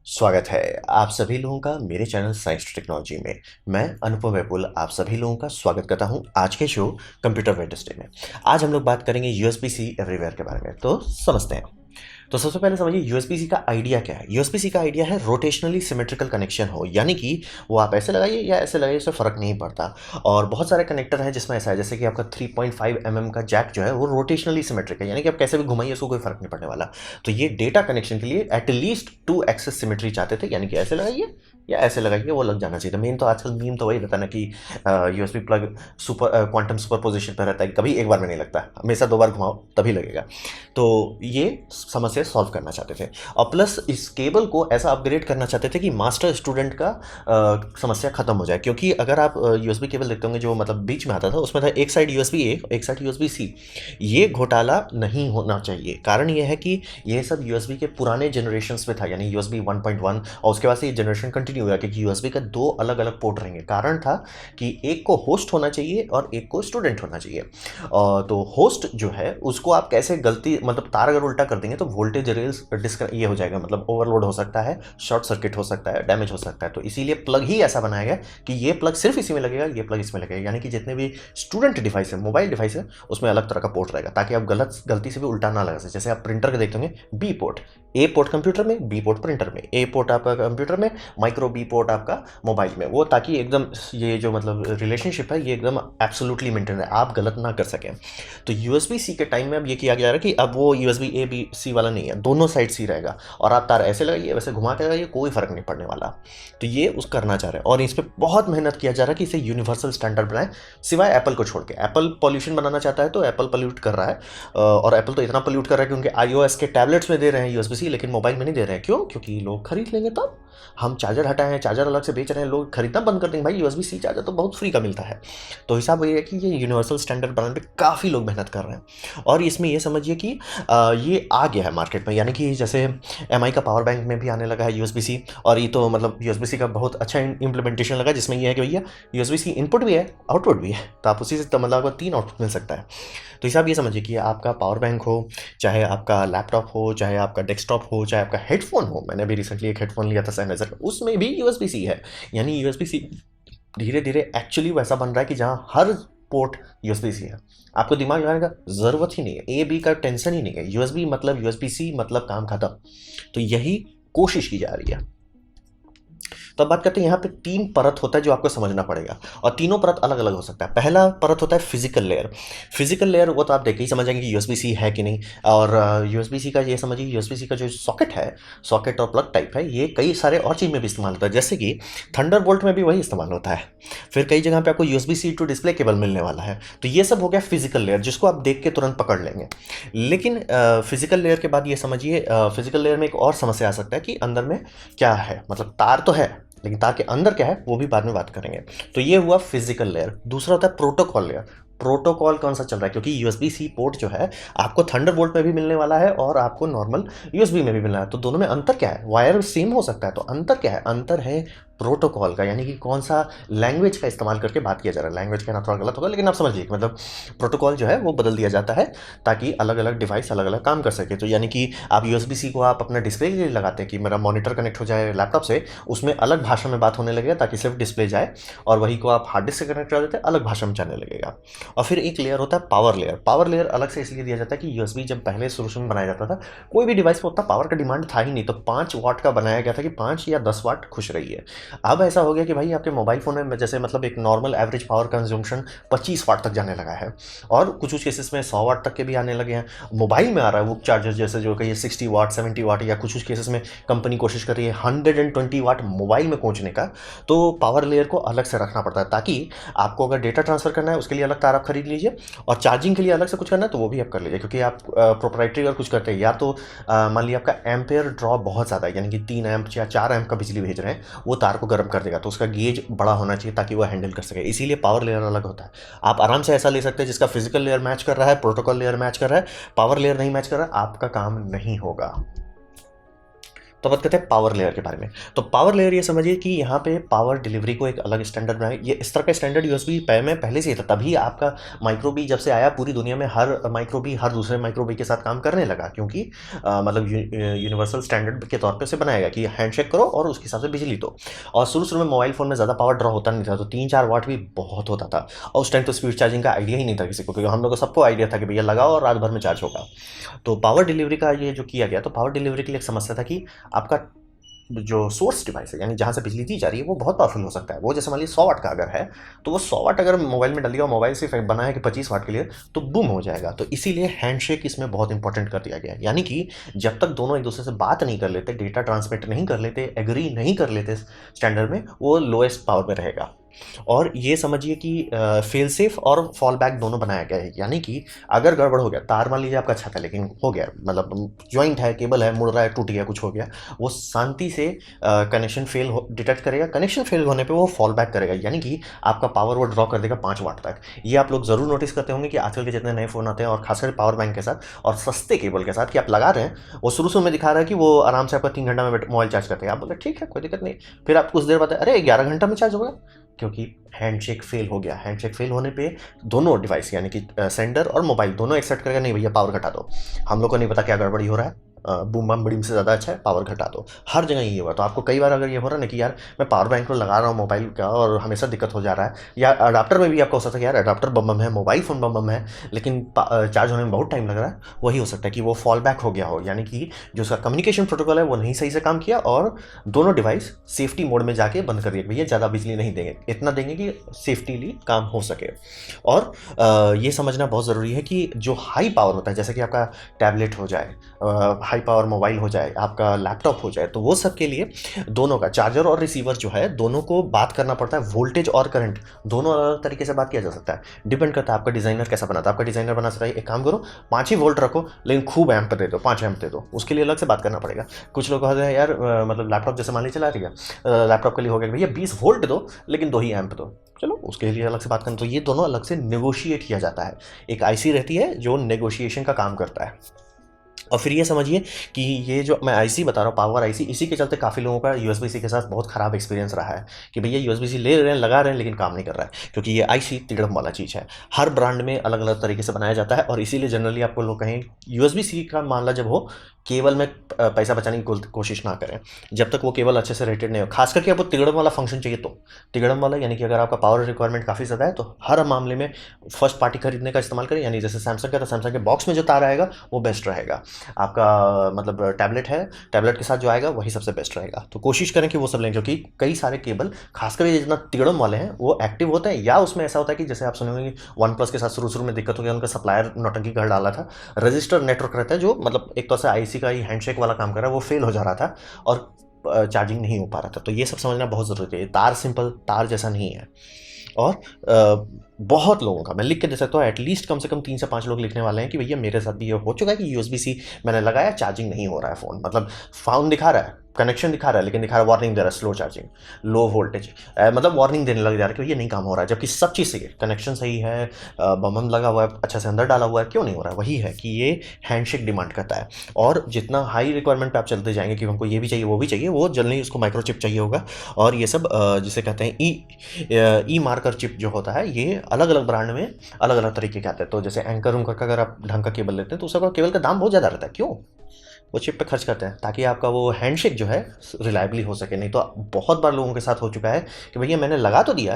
स्वागत है आप सभी लोगों का मेरे चैनल साइंस टेक्नोलॉजी में। मैं अनुपम वैपुल आप सभी लोगों का स्वागत करता हूं आज के शो कंप्यूटर वेडनेसडे में। आज हम लोग बात करेंगे यूएसबी सी एवरीवेयर के बारे में, तो समझते हैं। तो सबसे पहले समझिए यूएसबी सी का आइडिया क्या है। यूएसबी सी का आइडिया है रोटेशनली सिमेट्रिकल कनेक्शन हो, यानी कि वो आप ऐसे लगाइए या ऐसे लगाइए, उससे फर्क नहीं पड़ता। और बहुत सारे कनेक्टर हैं जिसमें ऐसा है, जैसे कि आपका 3.5 mm का जैक जो है वो रोटेशनली सिमेट्रिक है, यानी कि आप कैसे भी घुमाइए उसको कोई फर्क नहीं पड़ने वाला। तो ये डेटा कनेक्शन के लिए एटलीस्ट 2 एक्सेस सिमेट्री चाहते थे, यानी कि ऐसे लगाइए या ऐसे लगाइए, वो लग जाना चाहिए था। मेन तो आजकल मीम तो वही रहता है ना कि USB plug super quantum super position पर रहता है, कभी एक बार में नहीं लगता, हमेशा 2 बार घुमाओ तभी लगेगा। तो ये समस्या सॉल्व करना चाहते थे, और प्लस इस केबल को ऐसा अपग्रेड करना चाहते थे कि मास्टर स्टूडेंट का समस्या खत्म हो जाए। क्योंकि अगर आप यूएसबी केबल देखते होंगे जो मतलब बीच में आता था, उसमें था एक साइड यूएसबी ए, एक साइड यूएसबी सी। ये घोटाला नहीं होना चाहिए। कारण ये है कि ये सब यूएसबी के पुराने जनरेशन में था, यानी यूएसबी 1.1, और उसके बाद से ये जनरेशन कंटिन्यू हुआ क्योंकि यूएसबी का 2 अलग अलग पोर्ट रहेंगे। कारण था कि एक को होस्ट होना चाहिए और एक को स्टूडेंट होना चाहिए। तो होस्ट जो है उसको आप कैसे गलती मतलब तार अगर उल्टा कर देंगे तो वोल्टेज रेल्स ये हो जाएगा, मतलब ओवरलोड हो सकता है, शॉर्ट सर्किट हो सकता है, डैमेज हो सकता है। तो इसीलिए प्लग ही ऐसा बनाया गया कि ये प्लग सिर्फ इसी में लगेगा, ये प्लग इसमें लगेगा, यानी कि जितने भी स्टूडेंट डिवाइस है, मोबाइल डिवाइस है, उसमें अलग तरह का पोर्ट रहेगा, ताकि आप गलती से भी उल्टा ना लगा सके। जैसे आप प्रिंटर के देखते होंगे, B port A port computer में, बी पोर्ट प्रिंटर में, ए पोर्ट आपका कंप्यूटर में, माइक्रो बी पोर्ट आपका मोबाइल में, वो ताकि एकदम ये जो मतलब रिलेशनशिप है ये एकदम एब्सोल्युटली मेंटेन है, आप गलत ना कर सकें। तो यूएसबी सी के टाइम में अब ये किया गया है कि अब वो यूएसबी ए बी सी वाला नहीं है, दोनों साइड सी रहेगा, और आप तार ऐसे लगाइए वैसे घुमा के लगाइए, कोई फर्क नहीं पड़ने वाला। तो ये उस करना चाह रहे हैं, और इस पर बहुत मेहनत किया जा रहा है कि इसे यूनिवर्सल स्टैंडर्ड बनाए, सिवाय एप्पल को छोड़ के। एप्पल पॉल्यूशन बनाना चाहता है तो एप्पल पॉल्यूट कर रहा है, और एप्पल तो इतना पॉल्यूट कर रहा है कि उनके आईओएस के टैबलेट्स में दे रहे हैं यूएसबी सी, लेकिन मोबाइल में नहीं दे रहे हैं। क्यों? क्योंकि लोग खरीद लेंगे। तब हम चार्जर हटाए हैं, चार्जर अलग से बेच रहे हैं, लोग खरीदना बंद कर देंगे। भाई यूएसबी सी चार्जर तो बहुत फ्री का मिलता है। तो हिसाब ये है कि ये यूनिवर्सल स्टैंडर्ड बनाने पे काफ़ी लोग मेहनत कर रहे हैं। और इसमें ये समझिए कि ये आ गया है मार्केट में, यानी कि जैसे एमआई का पावर बैंक में भी आने लगा है यूएसबी सी, और ये तो मतलब यूएसबी सी का बहुत अच्छा इम्प्लीमेंटेशन लगा, जिसमें ये है कि भैया यूएसबी सी इनपुट भी है आउटपुट भी है, तो आप उसी से मतलब आपको 3 आउटपुट मिल सकता है। तो हिसाब ये समझिए कि आपका पावर बैंक हो, चाहे आपका लैपटॉप हो, चाहे आपका डेस्कटॉप हो, चाहे आपका हेडफोन हो। मैंने अभी रिसेंटली एक हेडफोन लिया था सैनराइजर का, उसमें भी यूएसबी सी है। यानी यूएसबी सी धीरे धीरे एक्चुअली वैसा बन रहा है कि जहाँ हर पोर्ट यूएसबी सी है, आपको दिमाग लगाने का जरूरत ही नहीं है, ए बी का टेंशन ही नहीं है, यूएसबी मतलब यूएसबी सी मतलब काम खत्म। तो यही कोशिश की जा रही है। तो अब बात करते हैं, यहाँ पे 3 परत होता है जो आपको समझना पड़ेगा, और तीनों परत अलग अलग हो सकता है। पहला परत होता है फिजिकल लेयर। फिजिकल लेयर वो तो आप देख के ही समझ जाएंगे कि यूएसबी सी है कि नहीं। और यूएसबी सी का ये समझिए, यूएसबी सी का जो सॉकेट है, सॉकेट और प्लग टाइप है, ये कई सारे और चीज़ में भी इस्तेमाल होता है, जैसे कि थंडरबोल्ट में भी वही इस्तेमाल होता है। फिर कई जगह पे आपको USB C to display cable मिलने वाला है। तो ये सब हो गया फिजिकल लेयर, जिसको आप देख के तुरंत पकड़ लेंगे। लेकिन फिजिकल लेयर के बाद ये समझिए, फिजिकल लेयर में एक और समस्या आ सकता है कि अंदर में क्या है, मतलब तार तो है लेकिन तार के अंदर क्या है वो भी बाद में बात करेंगे। तो ये हुआ फिजिकल लेयर। दूसरा होता है प्रोटोकॉल लेयर। प्रोटोकॉल कौन सा चल रहा है, क्योंकि यूएसबी सी पोर्ट जो है आपको थंडरबोल्ट में भी मिलने वाला है और आपको नॉर्मल यूएसबी में भी मिलना है। तो दोनों में अंतर क्या है? वायर सेम हो सकता है, तो अंतर क्या है? अंतर है प्रोटोकॉल का, यानी कि कौन सा लैंग्वेज का इस्तेमाल करके बात किया जा रहा है। लैंग्वेज कहना थोड़ा गलत होगा, लेकिन आप समझ लीजिए, मतलब प्रोटोकॉल जो है वो बदल दिया जाता है ताकि अलग अलग डिवाइस अलग अलग काम कर सके। तो यानी कि आप यूएसबी सी को आप अपना डिस्प्ले के लिए लगाते हैं कि मेरा मॉनिटर कनेक्ट हो जाए लैपटॉप से, उसमें अलग भाषा में बात होने लगेगा ताकि सिर्फ डिस्प्ले जाए, और वही को आप हार्ड डिस्क से कनेक्ट कर देते हैं, अलग भाषा में जाने लगेगा। और फिर एक लेयर होता है पावर लेयर। पावर लेयर अलग से इसलिए दिया जाता है कि यूएसबी जब पहले शुरू में बनाया जाता था, कोई भी डिवाइस में उतना पावर का डिमांड था ही नहीं, तो 5 वाट का बनाया गया था कि 5 या 10 वाट खुश रहिए। अब ऐसा हो गया कि भाई आपके मोबाइल फोन में जैसे मतलब एक नॉर्मल एवरेज पावर कंजम्पशन 25 वाट तक जाने लगा है, और कुछ कुछ केसेस में 100 वाट तक के भी आने लगे हैं। मोबाइल में आ रहा है वो चार्जर जैसे जो कहिए 60 वाट 70 वाट, या कुछ कुछ केसेस में कंपनी कोशिश कर रही है 120 वाट मोबाइल में पहुंचने का। तो पावर लेयर को अलग से रखना पड़ता है, ताकि आपको अगर डेटा ट्रांसफर करना है उसके लिए अलग तार आप खरीद लीजिए, और चार्जिंग के लिए अलग से कुछ करना है तो वो भी आप कर लीजिए। क्योंकि आप प्रोप्राइटरी अगर कुछ करते हैं, या तो मान लिया आपका एम्पेयर ड्रॉप बहुत ज़्यादा है, यानी कि 3 एम्प या 4 एम्प का बिजली भेज रहे हैं, वो तार को गर्म कर देगा, तो उसका गेज बड़ा होना चाहिए ताकि वो हैंडल कर सके। इसीलिए पावर लेयर अलग होता है। आप आराम से ऐसा ले सकते हैं जिसका फिजिकल लेयर मैच कर रहा है, प्रोटोकॉल लेयर मैच कर रहा है, पावर लेयर नहीं मैच कर रहा है, आपका काम नहीं होगा। तो बात करते हैं पावर लेयर के बारे में। तो पावर लेयर ये समझिए कि यहाँ पे पावर डिलीवरी को एक अलग स्टैंडर्ड बनाए। ये इस तरह का स्टैंडर्ड यूएसबी में पहले से ही था, तभी आपका माइक्रो बी जब से आया पूरी दुनिया में हर माइक्रो बी हर दूसरे माइक्रो बी के साथ काम करने लगा, क्योंकि मतलब यूनिवर्सल स्टैंडर्ड के तौर पे उसे बनाया गया कि हैंडशेक करो और उसके हिसाब से बिजली दो। और शुरू में मोबाइल फ़ोन में ज़्यादा पावर ड्रॉ होता नहीं था, तो 3-4 वाट भी बहुत होता था। और उस टाइम तो स्पीड चार्जिंग का आइडिया ही नहीं था किसी को, क्योंकि हम लोग को सबको आइडिया था कि भैया लगाओ और रात भर में चार्ज होगा। तो पावर डिलीवरी का ये जो किया गया, तो पावर डिलीवरी के लिए एक समस्या था कि आपका जो सोर्स डिवाइस है, यानी जहाँ से बिजली दी जा रही है, वो बहुत पावरफुल हो सकता है। वो जैसे मान लीजिए 100 वाट का अगर है, तो वो 100 वाट अगर मोबाइल में डाल दिया और मोबाइल सिर्फ बना है कि 25 वाट के लिए, तो बूम हो जाएगा। तो इसीलिए हैंडशेक इसमें बहुत इंपॉर्टेंट कर दिया गया है, यानी कि जब तक दोनों एक दूसरे से बात नहीं कर लेते, डेटा ट्रांसमिट नहीं कर लेते, एग्री नहीं कर लेते स्टैंडर्ड में, वो लोएस्ट पावर में रहेगा। और ये समझिए कि फेल सेफ और फॉल बैक दोनों बनाया गया है, यानी कि अगर गड़बड़ हो गया, तार मान लीजिए आपका अच्छा था लेकिन हो गया, मतलब ज्वाइंट है, केबल है, मुड़ रहा है, टूट गया, कुछ हो गया, वो शांति से कनेक्शन फेल डिटेक्ट करेगा। कनेक्शन फेल होने पे वो फॉल बैक करेगा, यानी कि आपका पावर वो ड्रॉ कर देगा 5 वाट तक। ये आप लोग ज़रूर नोटिस करते होंगे कि आजकल के जितने नए फ़ोन आते हैं, और खासकर पावर बैंक के साथ और सस्ते केबल के साथ, कि आप लगा रहे हैं, वो शुरू में दिखा रहा है कि वो आराम से आपका 3 घंटा में मोबाइल चार्ज करते हैं। आप बोलते ठीक है, कोई दिक्कत नहीं। फिर आप कुछ देर बाद अरे 11 घंटा में चार्ज होगा, क्योंकि हैंडशेक फेल हो गया। हैंडशेक फेल होने पे दोनों डिवाइस, यानी कि सेंडर और मोबाइल, दोनों एक्सेप्ट करेगा नहीं भैया पावर घटा दो, हम लोग को नहीं पता क्या गड़बड़ी हो रहा है, बूम बम बड़ी से ज़्यादा अच्छा है, पावर घटा दो। हर जगह ये हुआ। तो आपको कई बार अगर ये हो रहा है ना कि यार मैं पावर बैंक को लगा रहा हूँ मोबाइल का और हमेशा दिक्कत हो जा रहा है, या अडाप्टर में भी आपको हो सकता है कि यार अडाप्टर बम बम है, मोबाइल फ़ोन बम बम है, लेकिन चार्ज होने में बहुत टाइम लग रहा है, वही हो सकता है कि वो फॉल बैक हो गया हो, यानी कि जो उसका कम्युनिकेशन प्रोटोकॉल है वो नहीं सही से काम किया, और दोनों डिवाइस सेफ्टी मोड में जाके बंद कर दिया। भैया ज़्यादा बिजली नहीं देंगे, इतना देंगे कि सेफ्टीली काम हो सके। और ये समझना बहुत ज़रूरी है कि जो हाई पावर होता है, जैसे कि आपका टैबलेट हो जाए, हाई पावर मोबाइल हो जाए, आपका लैपटॉप हो जाए, तो वो सब के लिए दोनों का चार्जर और रिसीवर जो है, दोनों को बात करना पड़ता है। वोल्टेज और करंट दोनों अलग अलग तरीके से बात किया जा सकता है। डिपेंड करता है आपका डिज़ाइनर कैसा बनाता है। आपका डिज़ाइनर बना सकता है एक काम करो 5 ही वोल्ट रखो, लेकिन खूब एम्प दे दो, 5 एम्प दे दो, उसके लिए अलग से बात करना पड़ेगा। कुछ लोग कहते हैं यार मतलब लैपटॉप जैसे मान लीजिए चला रही है, लैपटॉप के लिए हो गया भैया 20 वोल्ट दो, लेकिन 2 ही एम्प दो, चलो उसके लिए अलग से बात करना। तो ये दोनों अलग से नेगोशिएट किया जाता है। एक आईसी रहती है जो नेगोशिएशन का काम करता है। और फिर ये समझिए कि ये जो मैं आईसी बता रहा हूँ, पावर आईसी, इसी के चलते काफ़ी लोगों का यूएसबी सी के साथ बहुत ख़राब एक्सपीरियंस रहा है कि भैया यूएसबी सी ले रहे हैं, लगा रहे हैं, लेकिन काम नहीं कर रहा है, क्योंकि ये आईसी तिगड़म वाला चीज़ है। हर ब्रांड में अलग अलग तरीके से बनाया जाता है, और इसीलिए जनरली आपको लोग कहें यूएसबी सी का मामला जब हो, केबल में पैसा बचाने की कोशिश ना करें जब तक वो केबल अच्छे से रेटेड नहीं हो। खास करके आपको तिगड़म वाला फंक्शन चाहिए तो तिगड़म वाला, यानी कि अगर आपका पावर रिक्वायरमेंट काफ़ी ज़्यादा है, तो हर मामले में फर्स्ट पार्टी खरीदने का इस्तेमाल करें। यानी जैसे सैमसंग का, तो सैमसंग के बॉक्स में जो तार आएगा वो बेस्ट रहेगा। आपका मतलब टैबलेट है, टैबलेट के साथ जो आएगा वही सबसे बेस्ट रहेगा। तो कोशिश करें कि वो सब लें, क्योंकि कई सारे केबल खासकर ये जितना तिगड़म वाले हैं वो एक्टिव होते हैं, या उसमें ऐसा होता है कि जैसे आप सुने होंगे वन प्लस के साथ शुरू में दिक्कत हो गया, उनका सप्लायर नौटंकी कर डाला था। रजिस्टर नेटवर्क रहता है जो मतलब एक तरह से आईसी का ही हैंडशेक वाला काम कर रहा है, वो फेल हो जा रहा था और चार्जिंग नहीं हो पा रहा था। तो ये सब समझना बहुत ज़रूरी है। तार सिंपल तार जैसा नहीं है। और बहुत लोगों का मैं लिख के दे सकता हूँ, एटलीस्ट कम से कम 3 से 5 लोग लिखने वाले हैं कि भैया मेरे साथ भी ये हो चुका है कि यूएसबी सी मैंने लगाया, चार्जिंग नहीं हो रहा है फ़ोन, मतलब फाउंड दिखा रहा है, कनेक्शन दिखा रहा है, लेकिन दिखा रहा है वार्निंग दे रहा है, स्लो चार्जिंग, लो वोल्टेज, मतलब वार्निंग देने लग जा रहा है कि ये नहीं काम हो रहा है, जबकि सब चीज़ सही है, कनेक्शन सही है, बम लगा हुआ है, अच्छा से अंदर डाला हुआ है, क्यों नहीं हो रहा है? वही है कि ये हैंडशेक डिमांड करता है। और जितना हाई रिक्वायरमेंट पे आप चलते जाएंगे कि हमको ये भी चाहिए वो भी चाहिए, वो जल्दी उसको माइक्रोचिप चाहिए होगा। और ये सब जिसे कहते हैं ई मार्कर चिप जो होता है, ये अलग अलग ब्रांड में अलग अलग तरीके के आते हैं। तो जैसे एंकर उनकर का अगर आप ढंग का केबल लेते हैं तो उसका केबल का दाम बहुत ज़्यादा रहता है। क्यों? वो चिप पे खर्च करते हैं ताकि आपका वो हैंडशेक जो है रिलायबली हो सके। नहीं तो बहुत बार लोगों के साथ हो चुका है कि भैया मैंने लगा तो दिया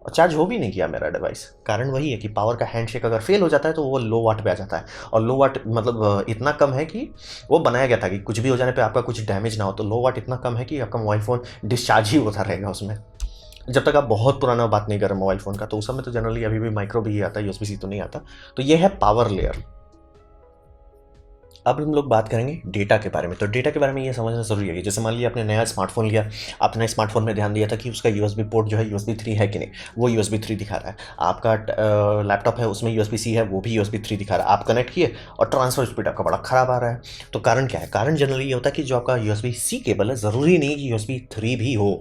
और चार्ज हो भी नहीं किया मेरा डिवाइस। कारण वही है कि पावर का हैंडशेक अगर फेल हो जाता है तो वो लो वाट पे आ जाता है, और लो वाट मतलब इतना कम है कि वो बनाया गया था कि कुछ भी हो जाने पे आपका कुछ डैमेज ना हो। तो लो वाट इतना कम है कि आपका मोबाइल फ़ोन डिस्चार्ज ही होता रहेगा उसमें, जब तक आप बहुत पुराना बात नहीं कर रहे मोबाइल फ़ोन का। तो उस समय तो जनरली अभी भी माइक्रो भी आता है, यूएसबी सी तो नहीं आता। तो ये है पावर लेयर। अब हम लोग बात करेंगे डेटा के बारे में। तो डेटा के बारे में ये समझना ज़रूरी है कि जैसे मान लिया आपने नया स्मार्टफोन लिया, आपने स्मार्टफोन में ध्यान दिया था कि उसका यूएसबी पोर्ट जो है यूएसबी 3 है कि नहीं, वो यूएसबी 3 दिखा रहा है। आपका लैपटॉप है उसमें यूएसबी सी है, वो भी यूएसबी 3 दिखा रहा है। आप कनेक्ट किए और ट्रांसफर स्पीड आपका बड़ा ख़राब आ रहा है। तो कारण क्या है? कारण जनरली ये होता है कि जो आपका यूएसबी सी केबल है, ज़रूरी नहीं कि यूएसबी 3 भी हो।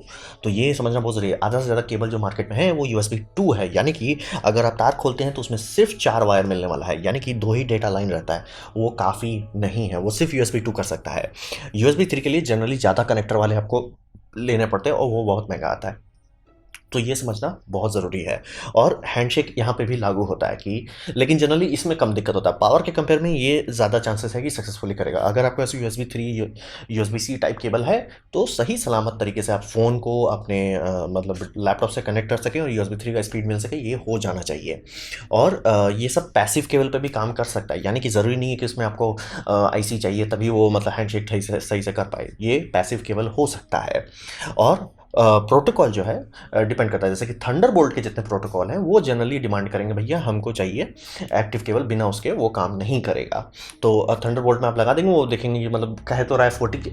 तो ये समझना बहुत ज़रूरी है। आधा से ज़्यादा केबल जो मार्केट में है वो यूएसबी 2 है, यानी कि अगर आप तार खोलते हैं तो उसमें सिर्फ 4 वायर मिलने वाला है, यानी कि 2 ही डेटा लाइन रहता है। वो काफ़ी नहीं है, वो सिर्फ USB 2 कर सकता है। USB 3 के लिए जनरली ज़्यादा कनेक्टर वाले आपको लेने पड़ते हैं और वो बहुत महंगा आता है। तो ये समझना बहुत ज़रूरी है। और हैंडशेक यहाँ पे भी लागू होता है कि, लेकिन जनरली इसमें कम दिक्कत होता है। पावर के कंपेयर में ये ज़्यादा चांसेस है कि सक्सेसफुली करेगा। अगर आपके पास USB 3 USB-C टाइप केबल है तो सही सलामत तरीके से आप फ़ोन को अपने मतलब लैपटॉप से कनेक्ट कर सकें और USB 3 का स्पीड मिल सके, ये हो जाना चाहिए। और ये सब पैसिव केबल पे भी काम कर सकता है, यानी कि ज़रूरी नहीं है कि उसमें आपको IC चाहिए तभी वो मतलब हैंडशेक सही से कर पाए। ये पैसिव केबल हो सकता है। और प्रोटोकॉल जो है डिपेंड करता है, जैसे कि थंडरबोल्ट के जितने प्रोटोकॉल हैं वो जनरली डिमांड करेंगे भैया हमको चाहिए एक्टिव केबल, बिना उसके वो काम नहीं करेगा। तो थंडरबोल्ट में आप लगा देंगे, वो देखेंगे कि मतलब कहे तो रहा है 40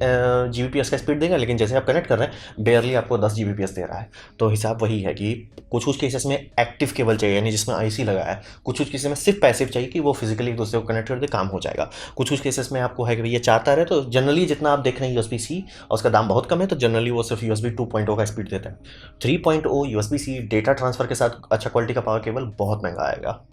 Gbps का स्पीड देगा, लेकिन जैसे आप कनेक्ट कर रहे हैं बेयरली आपको 10 Gbps दे रहा है। तो हिसाब वही है कि कुछ केसेस में एक्टिव केबल चाहिए, यानी जिसमें IC लगा है। कुछ केसेस में सिर्फ पैसिव चाहिए कि वो फिजिकली एक दूसरे को कनेक्ट कर दे, काम हो जाएगा। कुछ केसेस में आपको है कि भैया चाहता है, तो जनरली जितना आप देख रहे हैं USB-C और उसका दाम बहुत कम है, तो जनरली वो सिर्फ USB 2.0 का स्पीड देता है। 3.0 USB-C डेटा ट्रांसफर के साथ अच्छा क्वालिटी का पावर केबल बहुत महंगा आएगा।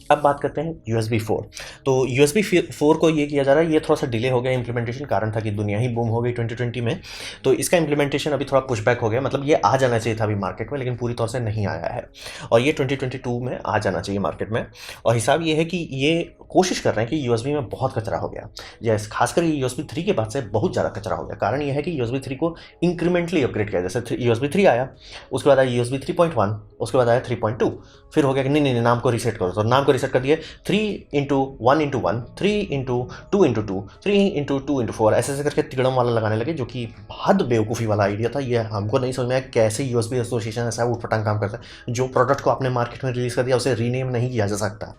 अब बात करते हैं USB 4। तो USB 4 को ये किया जा रहा है, ये थोड़ा सा डिले हो गया इम्प्लीमेंटेशन, कारण था कि दुनिया ही बूम हो गई 2020 में। तो इसका इम्प्लीमेंटेशन अभी थोड़ा पुशबैक हो गया, मतलब ये आ जाना चाहिए था अभी मार्केट में, लेकिन पूरी तौर से नहीं आया है। और ये 2022 में आ जाना चाहिए मार्केट में। और हिसाब ये है कि ये कोशिश कर रहे हैं कि USB में बहुत कचरा हो गया, जैसे खासकर USB 3 के बाद से बहुत ज़्यादा कचरा हो गया। कारण ये है कि USB 3 को इंक्रीमेंटली अपग्रेड किया, जैसे USB 3 आया, उसके बाद आया USB 3.1, उसके बाद आया 3.2, फिर हो गया कि नहीं नाम को रीसेट करो, तो नाम को रीसेट कर दिए 3x1x1, 3x2x2, 3x2x4, ऐसे करके तिगड़म वाला लगाने लगे, जो कि हद बेवकूफ़ी वाला आइडिया था। ये हमको नहीं समझ में आया कैसे USB एसोसिएशन ऐसा उठपटांग काम करता है। जो प्रोडक्ट को आपने मार्केट में रिलीज़ कर दिया उसे रीनेम नहीं किया जा सकता,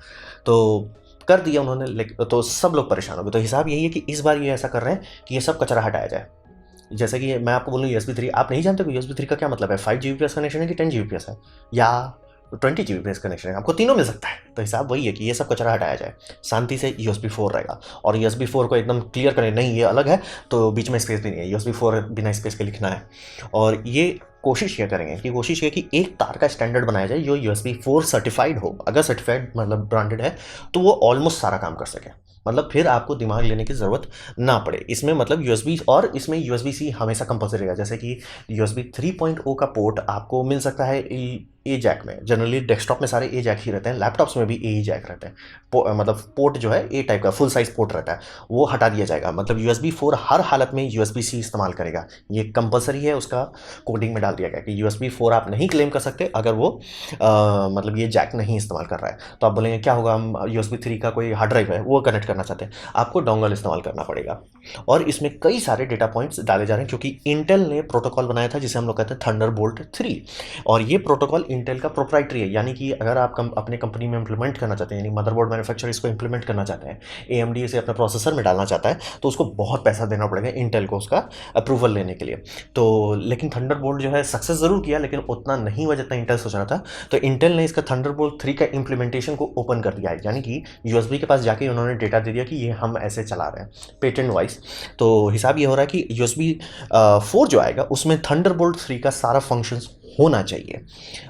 तो कर दिया उन्होंने, तो सब लोग परेशान हो गए। तो हिसाब यही है कि इस बार ये ऐसा कर रहे हैं कि ये सब कचरा हटाया जाए। जैसे कि मैं आपको बोलूँ USB 3, आप नहीं जानते कि USB 3 का क्या मतलब है, 5 Gbps कनेक्शन है कि 10 Gbps है या 20 Gbps कनेक्शन है, आपको तीनों मिल सकता है। तो हिसाब वही है कि ये सब कचरा हटाया जाए, शांति से USB 4 रहेगा। और USB 4 को एकदम क्लियर करें, नहीं ये अलग है, तो बीच में स्पेस भी नहीं है, USB 4 बिना स्पेस के लिखना है। और ये कोशिश ये करेंगे कि कोशिश ये कि एक तार का स्टैंडर्ड बनाया जाए जो USB 4 सर्टिफाइड हो। अगर सर्टिफाइड मतलब ब्रांडेड है तो वो ऑलमोस्ट सारा काम कर सके, मतलब फिर आपको दिमाग लेने की ज़रूरत ना पड़े इसमें। मतलब USB, और इसमें USB-C हमेशा कंपल्सरी रहेगा। जैसे कि USB 3.0 का पोर्ट आपको मिल सकता है ए जैक में, जनरली डेस्कटॉप में सारे ए जैक ही रहते हैं, लैपटॉप्स में भी ए जैक रहते हैं। मतलब पोर्ट जो है ए टाइप का फुल साइज पोर्ट रहता है, वो हटा दिया जाएगा। मतलब USB 4 हर हालत में USB-C इस्तेमाल करेगा, ये कंपल्सरी है, उसका कोडिंग में डाल दिया गया कि USB 4 आप नहीं क्लेम कर सकते अगर वो मतलब ये जैक नहीं इस्तेमाल कर रहा है। तो आप बोलेंगे क्या होगा, हम USB 3 का कोई हार्ड ड्राइव है वो कनेक्ट करना चाहते हैं, आपको डोंगल इस्तेमाल करना पड़ेगा। और इसमें कई सारे डेटा पॉइंट्स डाले जा रहे हैं, क्योंकि इंटेल ने प्रोटोकॉल बनाया था जिसे हम लोग कहते हैं थंडरबोल्ट 3, और ये प्रोटोकॉल इंटेल का प्रोप्राइटरी है। यानी कि अगर आप अपने कंपनी में इंप्लीमेंट करना चाहते हैं, यानी मदरबोर्ड मैन्युफैक्चरर इसको इंप्लीमेंट करना चाहते हैं, AMD इसे अपने प्रोसेसर में डालना चाहता है, तो उसको बहुत पैसा देना पड़ेगा इंटेल को उसका अप्रूवल लेने के लिए। तो लेकिन थंडरबोल्ट जो है सक्सेस ज़रूर किया, लेकिन उतना नहीं हुआ जितना इंटेल सोच रहा था। तो इंटेल ने इसका थंडरबोल्ट 3 का इंप्लीमेंटेशन को ओपन कर दिया है, यानी कि USB के पास जाके उन्होंने डेटा दे दिया कि ये हम ऐसे चला रहे हैं पेटेंट वाइज। तो हिसाब ये हो रहा है कि USB 4 जो आएगा उसमें थंडरबोल्ट 3 का सारा फंक्शंस होना चाहिए।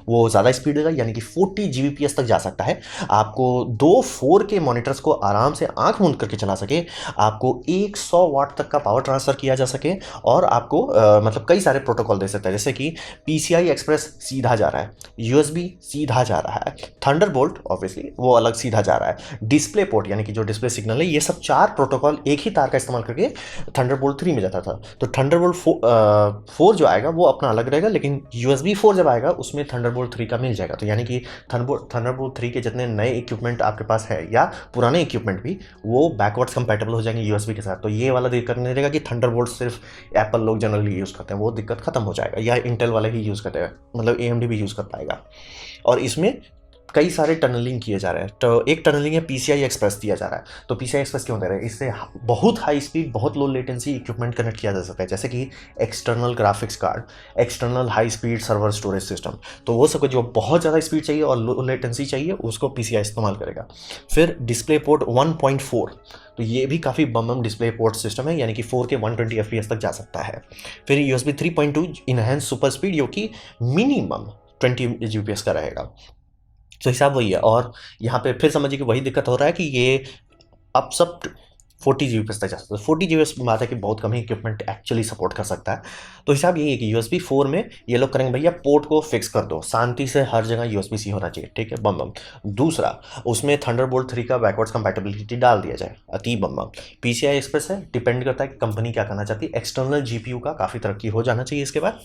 वो ज़्यादा स्पीड देगा, यानी कि 40 Gbps तक जा सकता है। आपको 2 4K मॉनिटर्स को आराम से आंख मूंद करके चला सके, आपको 100 वाट तक का पावर ट्रांसफ़र किया जा सके, और आपको मतलब कई सारे प्रोटोकॉल दे सकता है, जैसे कि PCI एक्सप्रेस सीधा जा रहा है, USB सीधा जा रहा है, थंडरबोल्ट ऑब्वियसली वो अलग सीधा जा रहा है, डिस्प्ले पोर्ट यानी कि जो डिस्प्ले सिग्नल है, ये सब 4 प्रोटोकॉल एक ही तार का इस्तेमाल करके थंडरबोल्ट 3 में जाता था। तो थंडरबोल्ट 4 जो आएगा वो अपना अलग रहेगा, लेकिन USB 4 जब आएगा उसमें थंडरबोल्ट 3 का मिल जाएगा। तो यानी कि थंडरबोल्ट 3 के जितने नए इक्विपमेंट आपके पास है या पुराने इक्विपमेंट भी, वो बैकवर्ड्स कंपैटिबल हो जाएंगे USB के साथ। तो ये वाला दिक्कत नहीं रहेगा कि थंडरबोल्ट सिर्फ एप्पल लोग जनरली यूज़ करते हैं, वो दिक्कत खत्म हो जाएगा, या इंटेल वाले ही यूज़ करते हैं, मतलब AMD भी यूज़ कर पाएगा। और इसमें कई सारे टनलिंग किए जा रहे हैं। तो एक टनलिंग है PCI एक्सप्रेस दिया जा रहा है। तो PCI एक्सप्रेस क्यों दे रहे हैं, इससे बहुत हाई स्पीड बहुत लो लेटेंसी इक्विपमेंट कनेक्ट किया जा सकता है, जैसे कि external graphics card, external high speed server storage system. तो वो सब जो बहुत ज़्यादा स्पीड चाहिए और लो लेटेंसी चाहिए उसको PCI इस्तेमाल करेगा। फिर डिस्प्ले पोर्ट 1.4, तो ये भी काफ़ी बम डिस्प्ले पोर्ट सिस्टम है, यानी कि 4K 120 FPS तक जा सकता है। फिर USB 3.2 इनहेंस सुपर स्पीड, जो कि मिनिमम 20 Gbps का रहेगा। तो हिसाब वही है। और यहाँ पे फिर समझिए कि वही दिक्कत हो रहा है कि ये अब सब 40 GB तक जा सकता है। 40 GB की बात है कि बहुत कम ही इक्विपमेंट एक्चुअली सपोर्ट कर सकता है। तो हिसाब यही है कि USB 4 में ये लोग करेंगे भैया पोर्ट को फिक्स कर दो, शांति से हर जगह USB-C होना चाहिए, ठीक है, बम बम। दूसरा, उसमें थंडरबोल्ट 3 का बैकवर्ड्स कंपैटिबिलिटी डाल दिया जाए, अति बम बम। PCI एक्सप्रेस है, डिपेंड करता है कि कंपनी क्या करना चाहती है। एक्सटर्नल GPU का काफ़ी तरक्की हो जाना चाहिए इसके बाद।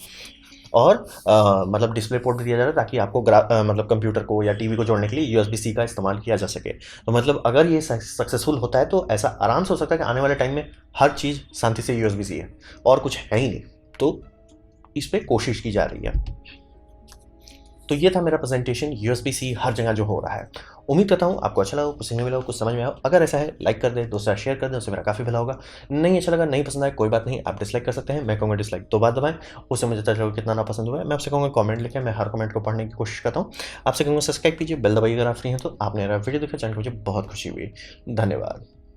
और मतलब डिस्प्ले पोर्ट भी दिया जा रहा है ताकि आपको मतलब कंप्यूटर को या टीवी को जोड़ने के लिए USB-C का इस्तेमाल किया जा सके। तो मतलब अगर ये सक्सेसफुल होता है तो ऐसा आराम से हो सकता है कि आने वाले टाइम में हर चीज़ शांति से USB-C है और कुछ है ही नहीं। तो इस पर कोशिश की जा रही है। तो ये था मेरा प्रेजेंटेशन USB-C हर जगह जो हो रहा है। उम्मीद करता हूँ आपको अच्छा लगा, कुछ सीखने मिला हो, कुछ समझ में आया हो। अगर ऐसा है लाइक कर दें, दोस्तों से शेयर कर दें, उससे मेरा काफ़ी भला होगा। नहीं अच्छा लगा, नहीं पसंद आया, कोई बात नहीं, आप डिसलाइक कर सकते हैं। मैं कहूँगा डिसलाइक 2 बार दबाएं, उससे मुझे पता चलेगा कितना ना पसंद हुआ है। मैं आपसे कहूँगा कमेंट लिखें, मैं हर कमेंट को पढ़ने की कोशिश करता हूँ। आपसे कहूँगा सब्सक्राइब कीजिए, बेल दबाइए अगर आप फ्री हैं तो। आपने मेरा वीडियो देखा, चैनल को मुझे बहुत खुशी हुई। धन्यवाद।